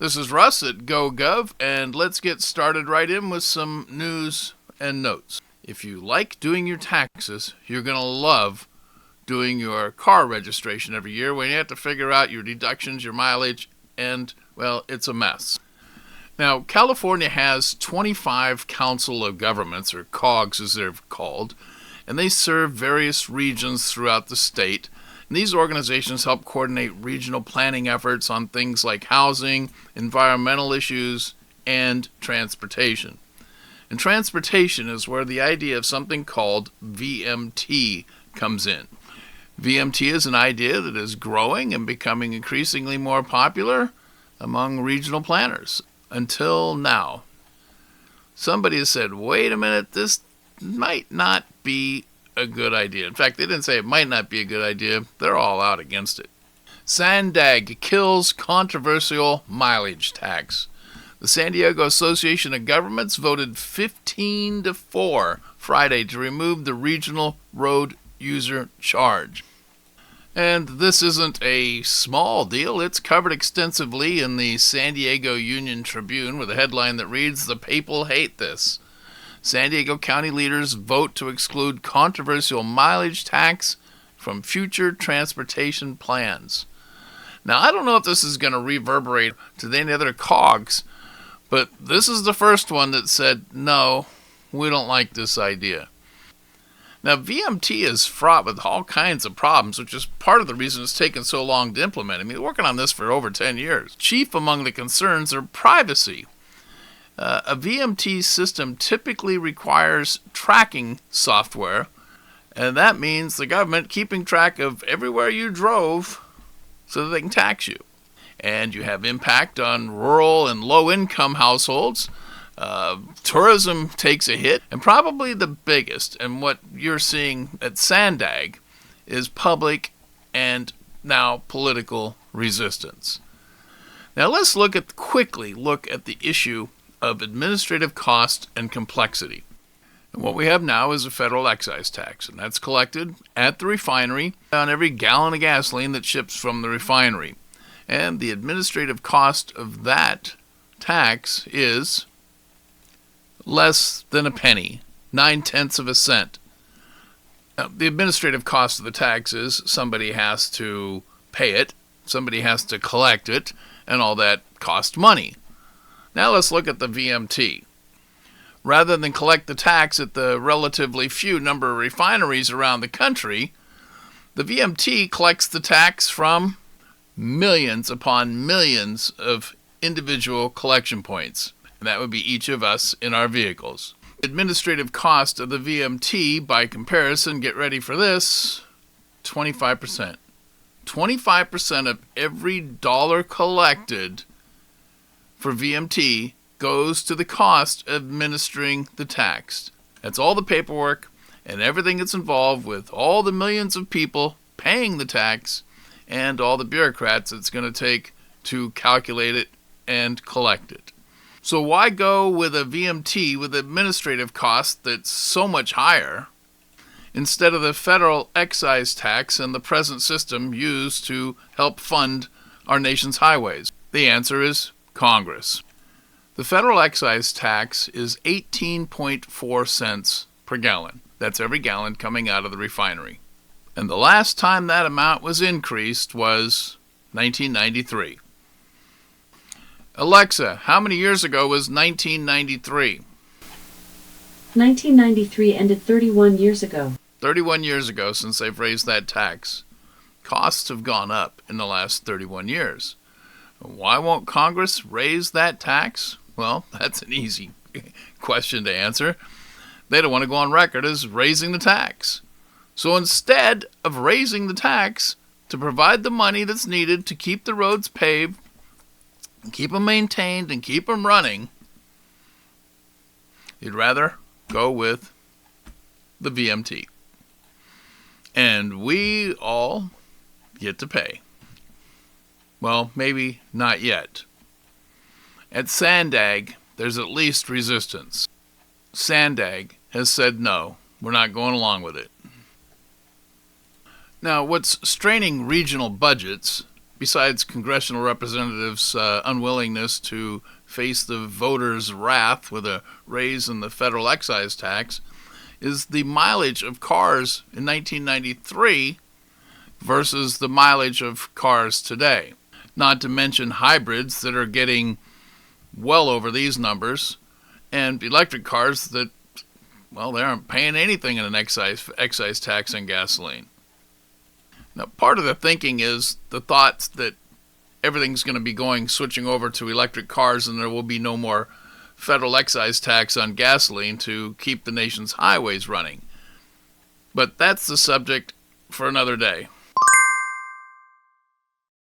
This is Russ at GoGov, and let's get started right in with some news and notes. If you like doing your taxes, you're going to love doing your car registration every year when you have to figure out your deductions, your mileage, and, well, it's a mess. Now, California has 25 Council of Governments, or COGs as they're called, and they serve various regions throughout the state. And these organizations help coordinate regional planning efforts on things like housing, environmental issues, and transportation. And transportation is where the idea of something called VMT comes in. VMT is an idea that is growing and becoming increasingly more popular among regional planners. Until now, somebody has said, wait a minute, this might not be a good idea. In fact, they didn't say it might not be a good idea. They're all out against it. SANDAG kills controversial mileage tax. The San Diego Association of Governments voted 15-4 Friday to remove the regional road user charge. And this isn't a small deal. It's covered extensively in the San Diego Union Tribune with a headline that reads, "The people hate this. San Diego County leaders vote to exclude controversial mileage tax from future transportation plans." Now, I don't know if this is going to reverberate to any other COGs, but this is the first one that said, no, we don't like this idea. Now, VMT is fraught with all kinds of problems, which is part of the reason it's taken so long to implement. I mean, they're working on this for over 10 years. Chief among the concerns are privacy. A VMT system typically requires tracking software, and that means the government keeping track of everywhere you drove so that they can tax you. And you have impact on rural and low-income households. Tourism takes a hit, and probably the biggest, and what you're seeing at SANDAG, is public and now political resistance. Now let's quickly look at the issue of administrative cost and complexity. And what we have now is a federal excise tax, and that's collected at the refinery on every gallon of gasoline that ships from the refinery. And the administrative cost of that tax is less than a penny, 9/10 of a cent. Now, the administrative cost of the tax is somebody has to pay it, somebody has to collect it, and all that costs money. Now let's look at the VMT. Rather than collect the tax at the relatively few number of refineries around the country, the VMT collects the tax from millions upon millions of individual collection points. And that would be each of us in our vehicles. Administrative cost of the VMT, by comparison, get ready for this, 25%. 25% of every dollar collected for VMT goes to the cost of administering the tax. That's all the paperwork and everything that's involved with all the millions of people paying the tax and all the bureaucrats it's going to take to calculate it and collect it. So why go with a VMT with administrative cost that's so much higher instead of the federal excise tax and the present system used to help fund our nation's highways? The answer is Congress. The federal excise tax is 18.4 cents per gallon. That's every gallon coming out of the refinery. And the last time that amount was increased was 1993. Alexa, how many years ago was 1993? 1993 ended 31 years ago. 31 years ago since they've raised that tax. Costs have gone up in the last 31 years. Why won't Congress raise that tax? Well, that's an easy question to answer. They don't want to go on record as raising the tax. So instead of raising the tax to provide the money that's needed to keep the roads paved, keep them maintained, and keep them running, you'd rather go with the VMT. And we all get to pay. Well, maybe not yet. At SANDAG, there's at least resistance. SANDAG has said no, we're not going along with it. Now, what's straining regional budgets besides congressional representatives' unwillingness to face the voters' wrath with a raise in the federal excise tax, is the mileage of cars in 1993 versus the mileage of cars today. Not to mention hybrids that are getting well over these numbers, and electric cars that, well, they aren't paying anything in an excise tax on gasoline. Now, part of the thinking is the thought that everything's going to be switching over to electric cars and there will be no more federal excise tax on gasoline to keep the nation's highways running. But that's the subject for another day.